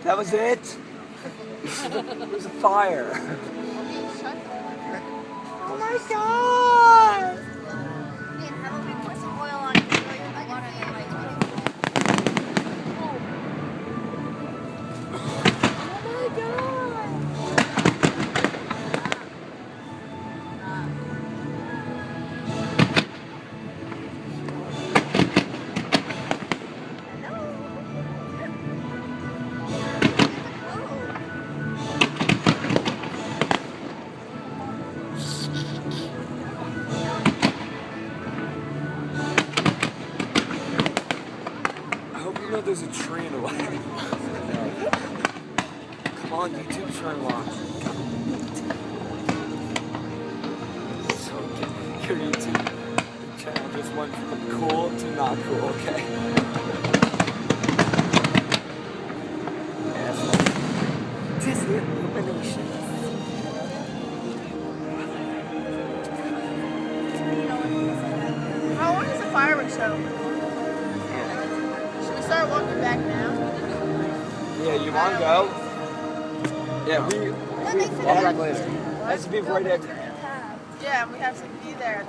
That was it? It was a fire. Oh my god! How about we put some oil on it? I hope you know there's a tree in the way. Come on, YouTube's trying to watch. So your YouTube channel just went from cool to not cool, okay? Disney Illuminations. How long is the fireworks show? Should we start walking back now? Yeah, you want to go? Yeah, I'll be back later. That's to be right after. Yeah, we have to be there.